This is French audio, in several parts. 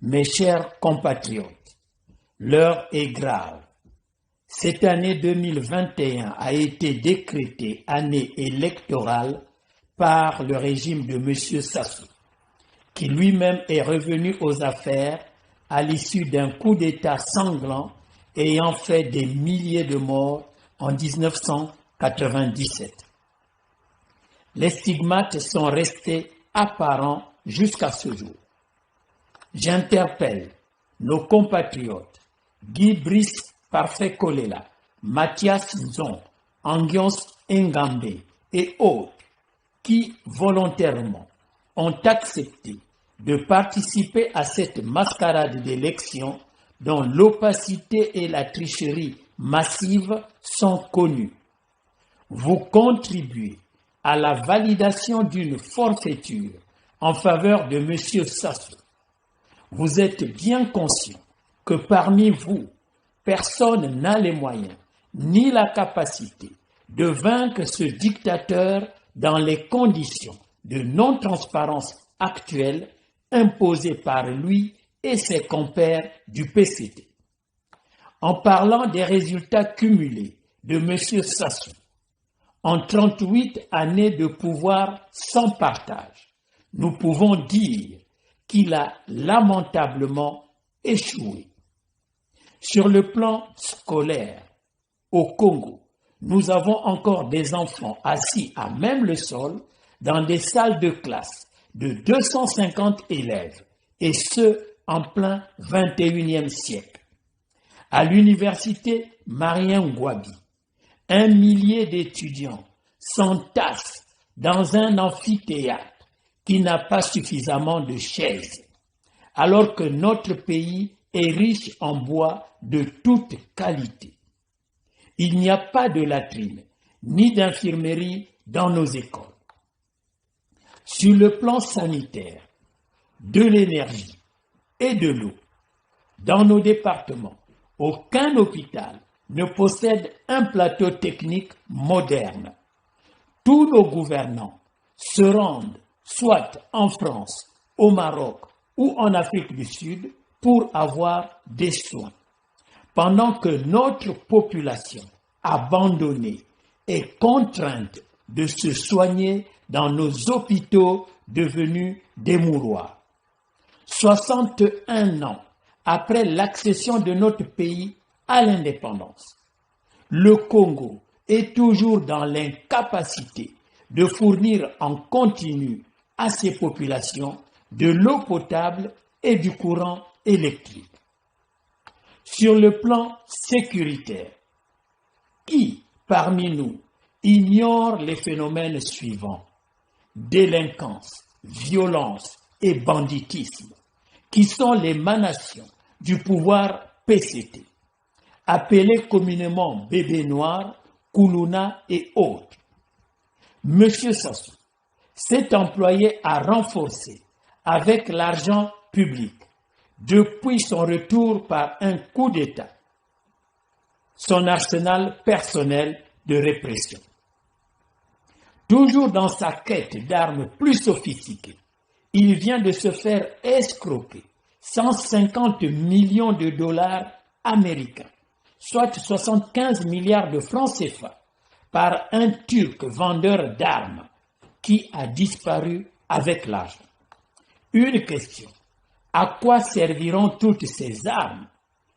Mes chers compatriotes, l'heure est grave. Cette année 2021 a été décrétée année électorale par le régime de M. Sassou, qui lui-même est revenu aux affaires à l'issue d'un coup d'État sanglant ayant fait des milliers de morts en 1997. Les stigmates sont restés apparents jusqu'à ce jour. J'interpelle nos compatriotes Guy Brice Parfait Kolela, Mathias Nzon, Angios Ngambe et autres qui volontairement ont accepté de participer à cette mascarade d'élection dont l'opacité et la tricherie massive sont connues. Vous contribuez à la validation d'une forfaiture en faveur de M. Sassou. Vous êtes bien conscient que parmi vous, personne n'a les moyens ni la capacité de vaincre ce dictateur dans les conditions de non-transparence actuelles imposées par lui et ses compères du PCT. En parlant des résultats cumulés de M. Sassou, en 38 années de pouvoir sans partage, nous pouvons dire qu'il a lamentablement échoué. Sur le plan scolaire, au Congo, nous avons encore des enfants assis à même le sol dans des salles de classe de 250 élèves, et ce, en plein 21e siècle. À l'université Marien-Ngouabi, 1 millier d'étudiants s'entassent dans un amphithéâtre qui n'a pas suffisamment de chaises, alors que notre pays est riche en bois de toute qualité. Il n'y a pas de latrines ni d'infirmerie dans nos écoles. Sur le plan sanitaire, de l'énergie et de l'eau, dans nos départements, aucun hôpital ne possède un plateau technique moderne. Tous nos gouvernants se rendent soit en France, au Maroc ou en Afrique du Sud pour avoir des soins, pendant que notre population abandonnée est contrainte de se soigner dans nos hôpitaux devenus des mouroirs. 61 ans après l'accession de notre pays à l'indépendance, le Congo est toujours dans l'incapacité de fournir en continu à ses populations de l'eau potable et du courant électrique. Sur le plan sécuritaire, qui parmi nous ignore les phénomènes suivants: délinquance, violence et banditisme, qui sont l'émanation du pouvoir PCT, appelé communément Bébé Noir, Koulouna et autres. M. Sassou s'est employé à renforcer avec l'argent public, depuis son retour par un coup d'État, son arsenal personnel de répression. Toujours dans sa quête d'armes plus sophistiquées, il vient de se faire escroquer 150 millions de dollars américains, soit 75 milliards de francs CFA, par un Turc vendeur d'armes qui a disparu avec l'argent. Une question: à quoi serviront toutes ces armes?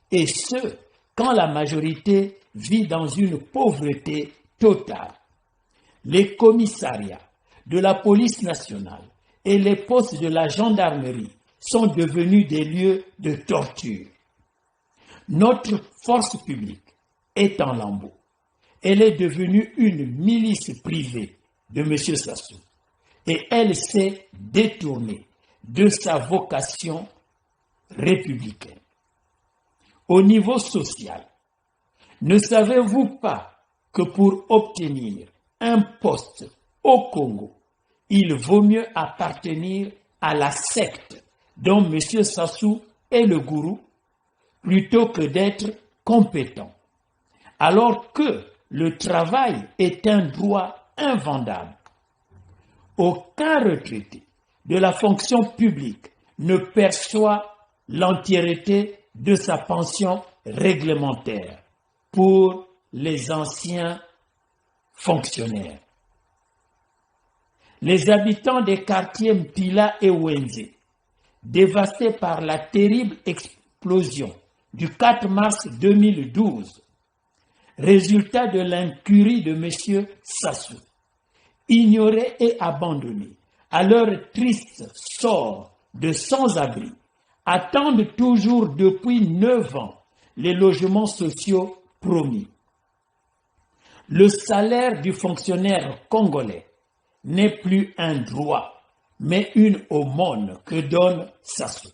Et ce, quand la majorité vit dans une pauvreté totale. Les commissariats de la police nationale et les postes de la gendarmerie sont devenus des lieux de torture. Notre force publique est en lambeaux. Elle est devenue une milice privée de M. Sassou et elle s'est détournée de sa vocation républicaine. Au niveau social, ne savez-vous pas que pour obtenir un poste au Congo, il vaut mieux appartenir à la secte dont M. Sassou est le gourou, plutôt que d'être compétent, alors que le travail est un droit invendable. Aucun retraité de la fonction publique ne perçoit l'entièreté de sa pension réglementaire pour les anciens fonctionnaires. Les habitants des quartiers Mpila et Wenze, dévastés par la terrible explosion du 4 mars 2012, résultat de l'incurie de M. Sassou, ignorés et abandonnés à leur triste sort de sans-abri, attendent toujours depuis 9 ans les logements sociaux promis. Le salaire du fonctionnaire congolais n'est plus un droit, mais une aumône que donne Sassou.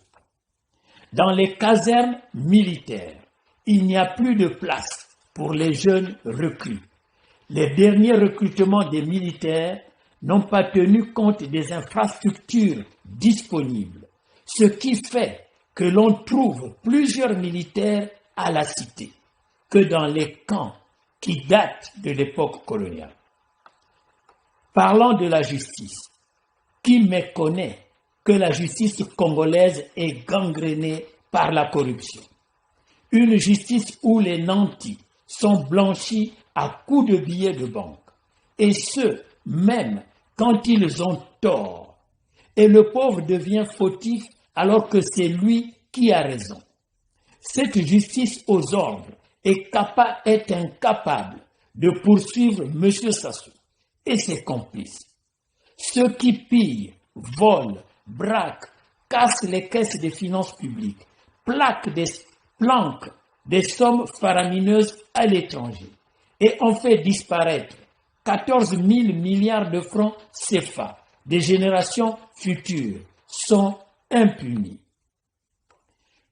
Dans les casernes militaires, il n'y a plus de place pour les jeunes recrues. Les derniers recrutements des militaires n'ont pas tenu compte des infrastructures disponibles, ce qui fait que l'on trouve plusieurs militaires à la cité que dans les camps qui datent de l'époque coloniale. Parlant de la justice, qui méconnaît que la justice congolaise est gangrénée par la corruption? Une justice où les nantis sont blanchis à coups de billets de banque, et ce, même quand ils ont tort, et le pauvre devient fautif alors que c'est lui qui a raison. Cette justice aux ordres est incapable de poursuivre M. Sassou et ses complices. Ceux qui pillent, volent, braquent, cassent les caisses des finances publiques, planquent des sommes faramineuses à l'étranger et ont fait disparaître 14 000 milliards de francs CFA des générations futures sont impunis.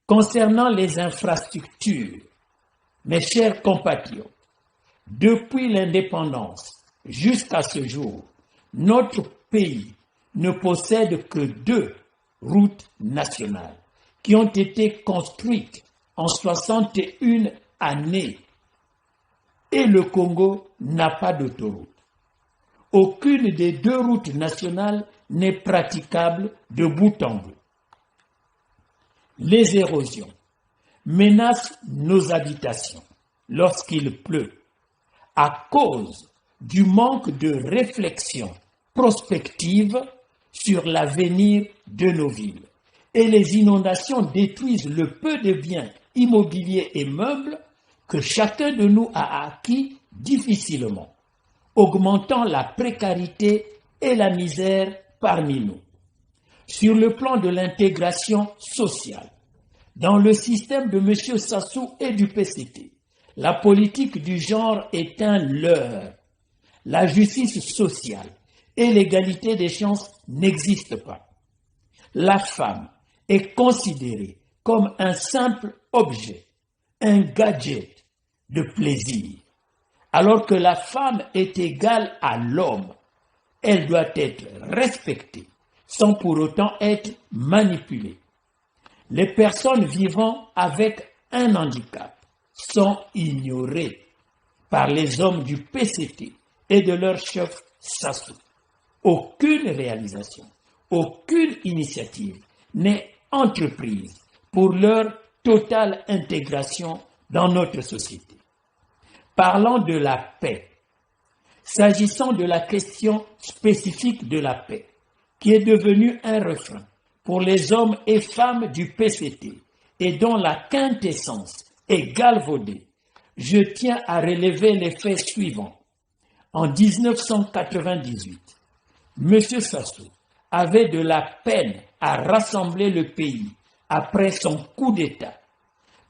Concernant les infrastructures, mes chers compatriotes, depuis l'indépendance jusqu'à ce jour, notre pays ne possède que 2 routes nationales qui ont été construites en 61 années et le Congo n'a pas d'autoroute. Aucune des 2 routes nationales n'est praticable de bout en bout. Les érosions menacent nos habitations lorsqu'il pleut à cause du manque de réflexion prospective sur l'avenir de nos villes. Et les inondations détruisent le peu de biens immobiliers et meubles que chacun de nous a acquis difficilement, augmentant la précarité et la misère parmi nous. Sur le plan de l'intégration sociale, dans le système de M. Sassou et du PCT, la politique du genre est un leurre. La justice sociale et l'égalité des chances n'existent pas. La femme est considérée comme un simple objet, un gadget de plaisir. Alors que la femme est égale à l'homme, elle doit être respectée sans pour autant être manipulée. Les personnes vivant avec un handicap sont ignorées par les hommes du PCT et de leur chef Sassou. Aucune réalisation, aucune initiative n'est entreprise pour leur totale intégration dans notre société. Parlant de la paix, s'agissant de la question spécifique de la paix, qui est devenue un refrain pour les hommes et femmes du PCT et dont la quintessence est galvaudée, je tiens à relever les faits suivants. En 1998, M. Sassou avait de la peine à rassembler le pays après son coup d'État,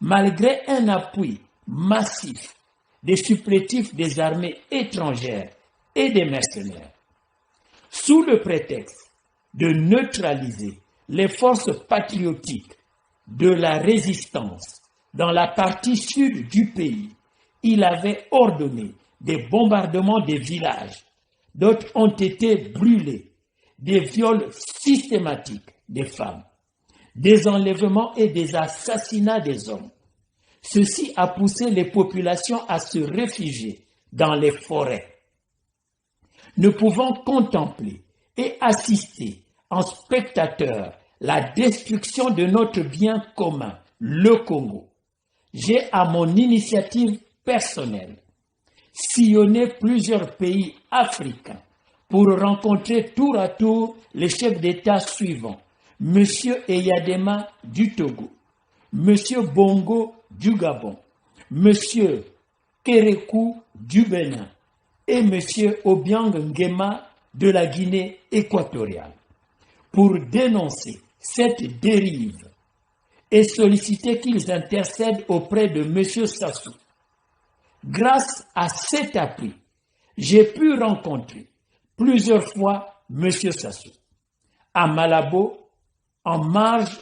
malgré un appui massif des supplétifs des armées étrangères et des mercenaires. Sous le prétexte de neutraliser les forces patriotiques de la résistance dans la partie sud du pays, il avait ordonné des bombardements des villages, d'autres ont été brûlés, des viols systématiques des femmes, des enlèvements et des assassinats des hommes. Ceci a poussé les populations à se réfugier dans les forêts. Ne pouvant contempler et assister en spectateurs la destruction de notre bien commun, le Congo. J'ai, à mon initiative personnelle, sillonné plusieurs pays africains pour rencontrer tour à tour les chefs d'État suivants: M. Eyadema du Togo, M. Bongo du Gabon, M. Kérékou du Bénin et M. Obiang Nguema de la Guinée équatoriale, pour dénoncer cette dérive et solliciter qu'ils intercèdent auprès de M. Sassou. Grâce à cet appui, j'ai pu rencontrer plusieurs fois M. Sassou à Malabo, en marge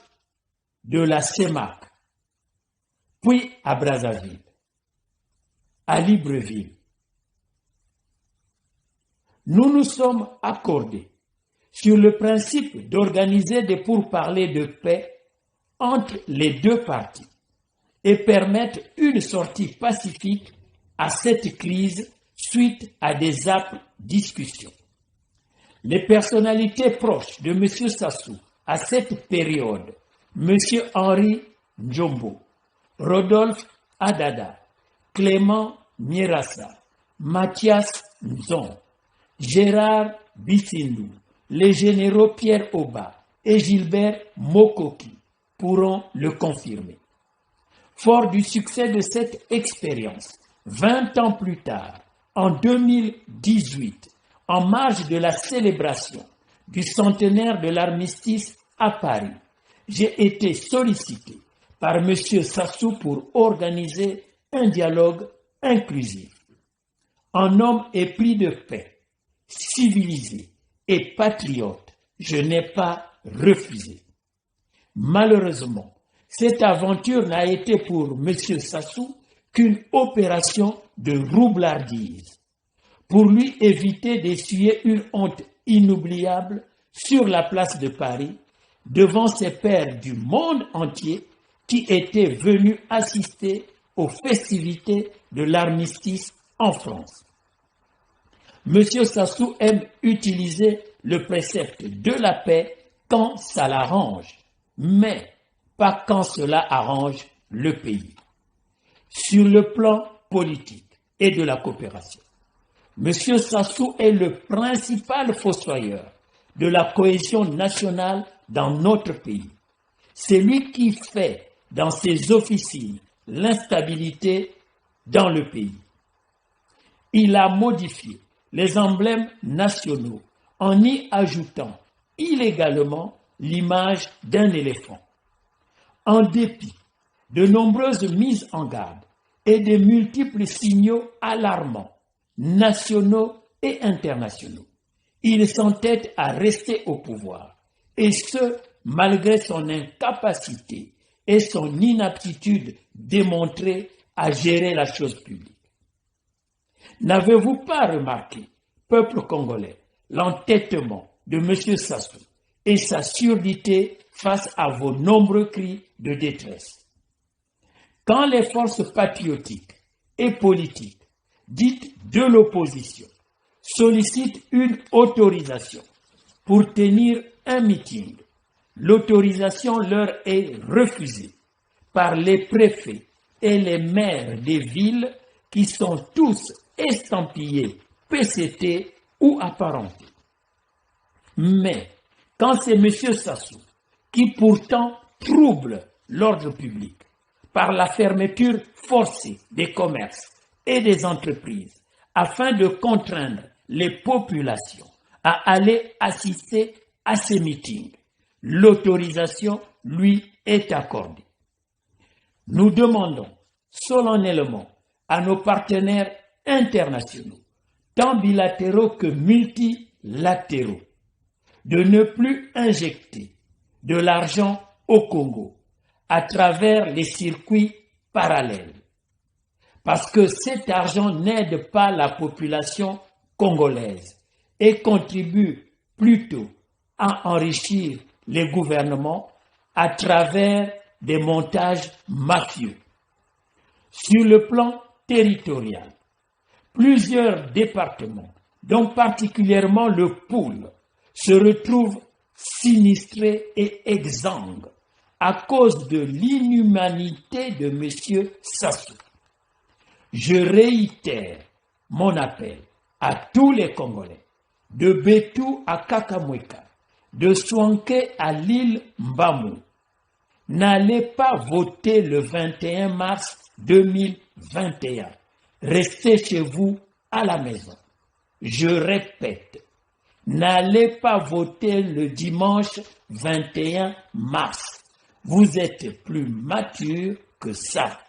de la CEMAC, puis à Brazzaville, à Libreville. Nous nous sommes accordés sur le principe d'organiser des pourparlers de paix entre les deux parties et permettre une sortie pacifique à cette crise suite à des âpres discussions. Les personnalités proches de M. Sassou à cette période, M. Henri Njombo, Rodolphe Adada, Clément Nyerassa, Mathias Nzon, Gérard Bissindou, les généraux Pierre Oba et Gilbert Mokoki pourront le confirmer. Fort du succès de cette expérience, 20 ans plus tard, en 2018, en marge de la célébration du centenaire de l'armistice à Paris, j'ai été sollicité par M. Sassou pour organiser un dialogue inclusif. En homme épris de paix, civilisé et patriote, je n'ai pas refusé. Malheureusement, cette aventure n'a été pour M. Sassou qu'une opération de roublardise, pour lui éviter d'essuyer une honte inoubliable sur la place de Paris devant ses pairs du monde entier qui étaient venus assister aux festivités de l'armistice en France. M. Sassou aime utiliser le précepte de la paix quand ça l'arrange, mais pas quand cela arrange le pays. Sur le plan politique et de la coopération, M. Sassou est le principal fossoyeur de la cohésion nationale dans notre pays. C'est lui qui fait dans ses officines l'instabilité dans le pays. Il a modifié les emblèmes nationaux en y ajoutant illégalement l'image d'un éléphant. En dépit de nombreuses mises en garde et de multiples signaux alarmants, nationaux et internationaux, il s'entête à rester au pouvoir, et ce, malgré son incapacité et son inaptitude démontrée à gérer la chose publique. N'avez-vous pas remarqué, peuple congolais, l'entêtement de M. Sassou et sa surdité face à vos nombreux cris de détresse? Quand les forces patriotiques et politiques, dites de l'opposition, sollicitent une autorisation pour tenir un meeting, l'autorisation leur est refusée par les préfets et les maires des villes qui sont tous estampillés PCT ou apparentés. Mais quand c'est M. Sassou qui pourtant trouble l'ordre public par la fermeture forcée des commerces et des entreprises afin de contraindre les populations à aller assister à ces meetings, l'autorisation lui est accordée. Nous demandons solennellement à nos partenaires internationaux, tant bilatéraux que multilatéraux, de ne plus injecter de l'argent au Congo à travers les circuits parallèles, parce que cet argent n'aide pas la population congolaise et contribue plutôt à enrichir les gouvernements à travers des montages mafieux. Sur le plan territorial, plusieurs départements, dont particulièrement le Poul, se retrouvent sinistrés et exsangues à cause de l'inhumanité de M. Sassou. Je réitère mon appel à tous les Congolais, de Betou à Kakamweka, de Swanké à l'île Mbamou. N'allez pas voter le 21 mars 2021. Restez chez vous à la maison. Je répète, n'allez pas voter le dimanche 21 mars. Vous êtes plus mature que ça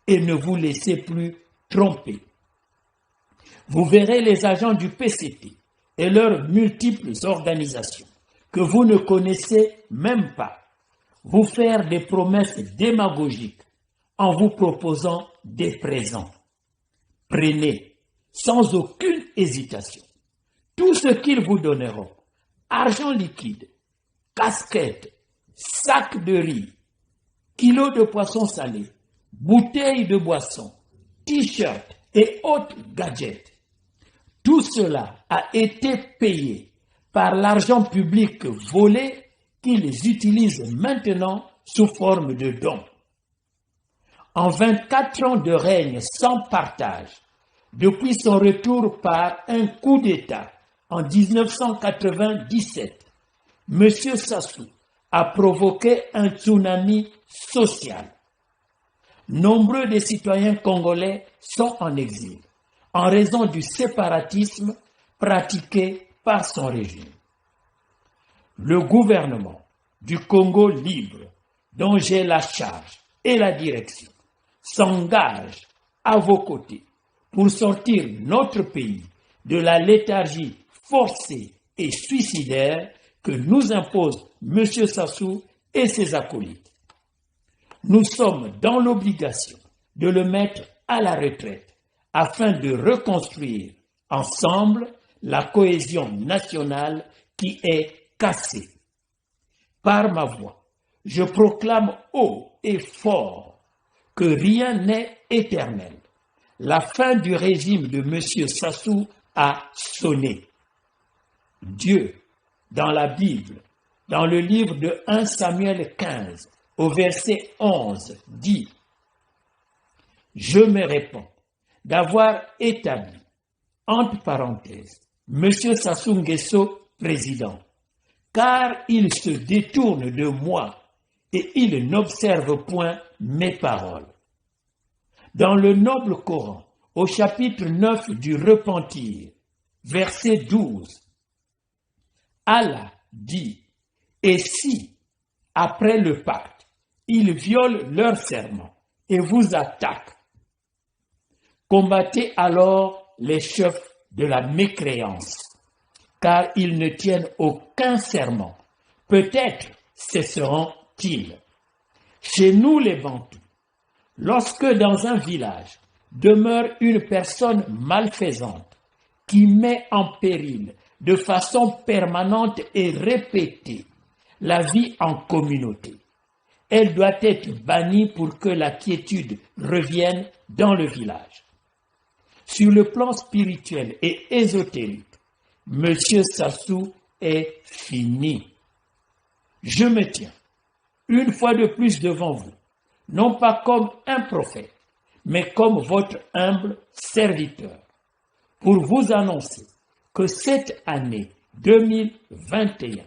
et ne vous laissez plus tromper. Vous verrez les agents du PCT et leurs multiples organisations que vous ne connaissez même pas vous faire des promesses démagogiques en vous proposant des présents. Prenez, sans aucune hésitation, tout ce qu'ils vous donneront, argent liquide, casquettes, sacs de riz, kilos de poisson salé, bouteilles de boisson, t-shirts et autres gadgets. Tout cela a été payé par l'argent public volé qu'ils utilisent maintenant sous forme de dons. En 24 ans de règne sans partage, depuis son retour par un coup d'État en 1997, M. Sassou a provoqué un tsunami social. Nombreux des citoyens congolais sont en exil en raison du séparatisme pratiqué par son régime. Le gouvernement du Congo libre, dont j'ai la charge et la direction, s'engage à vos côtés pour sortir notre pays de la léthargie forcée et suicidaire que nous imposent M. Sassou et ses acolytes. Nous sommes dans l'obligation de le mettre à la retraite afin de reconstruire ensemble la cohésion nationale qui est cassée. Par ma voix, je proclame haut et fort que rien n'est éternel. La fin du régime de M. Sassou a sonné. Dieu, dans la Bible, dans le livre de 1 Samuel 15, au verset 11, dit « Je me réponds d'avoir établi, entre parenthèses, M. Sassou Nguesso, président, car il se détourne de moi et il n'observe point mes paroles. » Dans le noble Coran, au chapitre 9 du Repentir, verset 12, Allah dit, « Et si, après le pacte, ils violent leur serment et vous attaquent, combattez alors les chefs de la mécréance, car ils ne tiennent aucun serment. Peut-être cesseront-ils. Chez nous les Bantous, lorsque dans un village demeure une personne malfaisante qui met en péril de façon permanente et répétée la vie en communauté, elle doit être bannie pour que la quiétude revienne dans le village. Sur le plan spirituel et ésotérique, M. Sassou est fini. Je me tiens une fois de plus devant vous, non pas comme un prophète, mais comme votre humble serviteur, pour vous annoncer que cette année 2021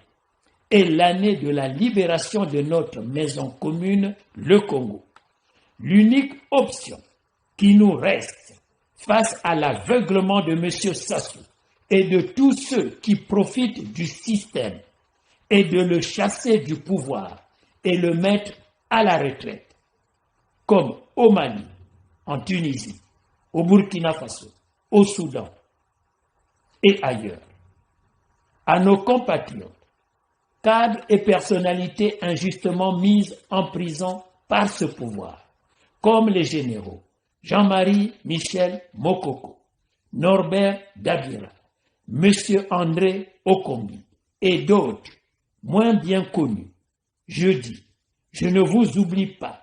est l'année de la libération de notre maison commune, le Congo. L'unique option qui nous reste face à l'aveuglement de M. Sassou et de tous ceux qui profitent du système est de le chasser du pouvoir et le mettre à la retraite, comme au Mali, en Tunisie, au Burkina Faso, au Soudan et ailleurs. À nos compatriotes, cadres et personnalités injustement mises en prison par ce pouvoir, comme les généraux Jean-Marie Michel Mokoko, Norbert Dabira, M. André Okombi et d'autres moins bien connus. Je dis, je ne vous oublie pas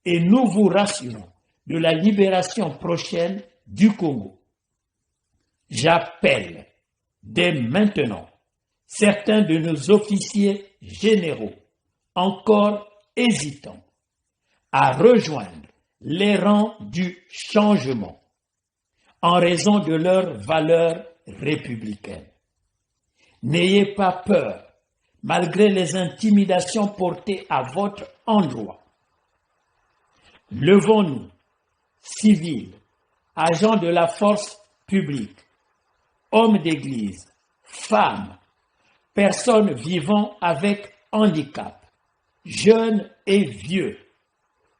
et nous vous rassurons de la libération prochaine du Congo. J'appelle dès maintenant certains de nos officiers généraux, encore hésitants, à rejoindre les rangs du changement en raison de leurs valeurs républicaines. N'ayez pas peur, malgré les intimidations portées à votre endroit. Levons-nous, civils, agents de la force publique, hommes d'église, femmes, personnes vivant avec handicap, jeunes et vieux,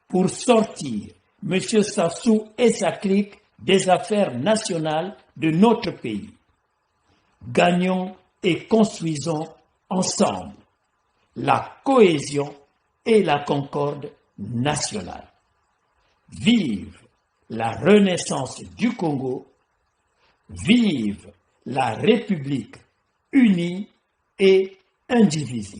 pour sortir M. Sassou et sa clique des affaires nationales de notre pays. Gagnons et construisons ensemble la cohésion et la concorde nationale. Vive la renaissance du Congo, vive la République unie et indivisible.